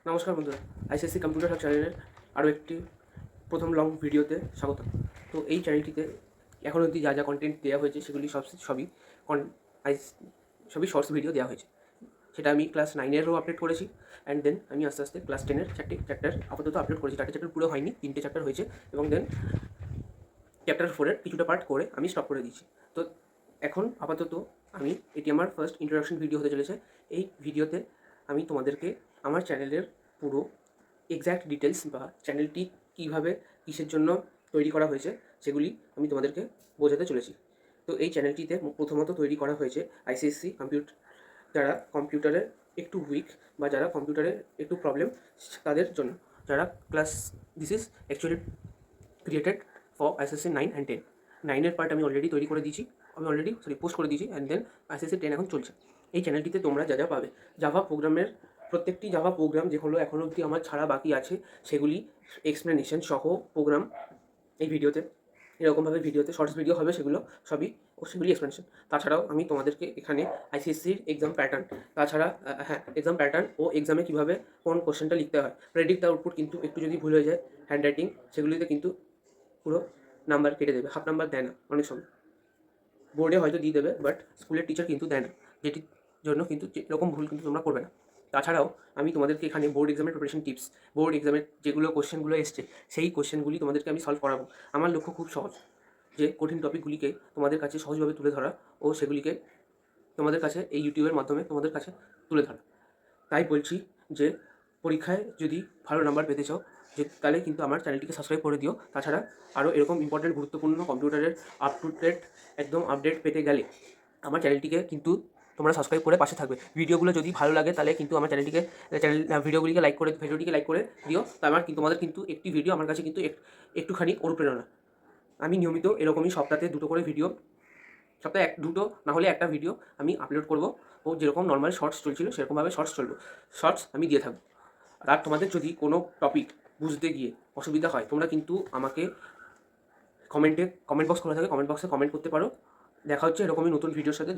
নমস্কার বন্ধুরা, ICSE computer hub চ্যানেলের আরও একটি প্রথম লং ভিডিওতে স্বাগত। তো এই চ্যানেলটিতে এখন অবধি যা যা কন্টেন্ট দেওয়া হয়েছে সেগুলি সবই সবই শর্টস ভিডিও দেওয়া হয়েছে। সেটা আমি ক্লাস 9-এরও আপলোড করেছি, অ্যান্ড দেন আমি আস্তে আস্তে ক্লাস 10-এর 4টে চ্যাপ্টার আপাতত আপলোড করেছি। 4টে চ্যাপ্টার পুরো হয়নি, 3টে চ্যাপ্টার হয়েছে, এবং দেন চ্যাপ্টার 4-এর কিছুটা পার্ট করে আমি স্টপ করে দিয়েছি। তো এখন আপাতত এটি আমার ফার্স্ট ইন্ট্রোডাকশন ভিডিও হতে চলেছে। এই ভিডিওতে আমি তোমাদেরকে আমার চ্যানেলের পুরো এক্স্যাক্ট ডিটেলস বা চ্যানেলটি কীভাবে কিসের জন্য তৈরি করা হয়েছে সেগুলি আমি তোমাদেরকে বোঝাতে চলেছি। তো এই চ্যানেলটিতে প্রথমত তৈরি করা হয়েছে আইসিএসসি যারা কম্পিউটারে একটু উইক বা যারা কম্পিউটারে একটু প্রবলেম তাদের জন্য, যারা this is actually created for ICSE 9 and 10। 9-এর পার্ট আমি অলরেডি তৈরি করে দিয়েছি, পোস্ট করে দিয়েছি, অ্যান্ড দেন আইসিএসসি 10 এখন চলছে। এই চ্যানেলটিতে তোমরা যা যা পাবে, জাভা প্রোগ্রামের প্রত্যেকটি জাভা প্রোগ্রাম যেগুলো এখনও অবধি আমার ছাড়া বাকি আছে সেগুলি এক্সপ্লেনেশন সহ প্রোগ্রাম এই ভিডিওতে, এরকমভাবে ভিডিওতে শর্টস ভিডিও হবে, সেগুলি এক্সপ্লেনেশন। তাছাড়াও আমি তোমাদেরকে এখানে আইসিএসসির এক্সাম প্যাটার্ন, এক্সাম প্যাটার্ন ও এক্সামে কীভাবে কোন কোশ্চেনটা লিখতে হয়, প্রেডিক্ট আউটপুট, কিন্তু একটু যদি ভুল হয়ে যায় হ্যান্ড রাইটিং, সেগুলিতে কিন্তু পুরো নাম্বার কেটে দেবে, হাফ নাম্বার দেয় না অনেক সময়। বোর্ডে হয়তো দিয়ে দেবে, বাট স্কুলের টিচার কিন্তু দেয় না, যেটির জন্য কিন্তু এরকম ভুল কিন্তু তোমরা করবে না। তাছাড়াও আমি তোমাদেরকে এখানে বোর্ড এক্সামের প্রিপারেশন টিপস, বোর্ড এক্সামের যেগুলো কোশ্চেনগুলো এসছে সেই কোশ্চেনগুলি তোমাদেরকে আমি সলভ করাবো। আমার লক্ষ্য খুব সহজ, যে কঠিন টপিকগুলিকে তোমাদের কাছে সহজভাবে তুলে ধরা ও সেগুলিকে তোমাদের কাছে এই ইউটিউবের মাধ্যমে তোমাদের কাছে তুলে ধরা। তাই বলছি যে পরীক্ষায় যদি ভালো নাম্বার পেতে চাও, তাহলে কিন্তু আমার চ্যানেলটিকে সাবস্ক্রাইব করে দিও। তাছাড়া আরও এরকম ইম্পর্টেন্ট গুরুত্বপূর্ণ কম্পিউটারের আপ টু ডেট একদম আপডেট পেতে গেলে আমার চ্যানেলটিকে কিন্তু তোমরা সাবস্ক্রাইব করে পাশে থাকবে। ভিডিওগুলো যদি ভালো লাগে তাহলে কিন্তু আমার ভিডিওটিকে লাইক করে দিও। তা তোমাদের কিন্তু একটি ভিডিও আমার কাছে কিন্তু একটুখানি অনুপ্রেরণা। আমি নিয়মিত এরকমই সপ্তাহে 2টো করে ভিডিও, সপ্তাহে 2টো না হলে একটা ভিডিও আমি আপলোড করব, ও যেরকম নর্মাল শর্টস চলছিল সেরকমভাবে শর্টস আমি দিয়ে থাকবো। আর তোমাদের যদি কোনো টপিক বুঝতে গিয়ে অসুবিধা হয়, তোমরা কিন্তু আমাকে কমেন্ট বক্স খোলা থাকে, কমেন্ট বক্সে কমেন্ট করতে পারো। দেখা হচ্ছে এরকমই নতুন ভিডিওর সাথে।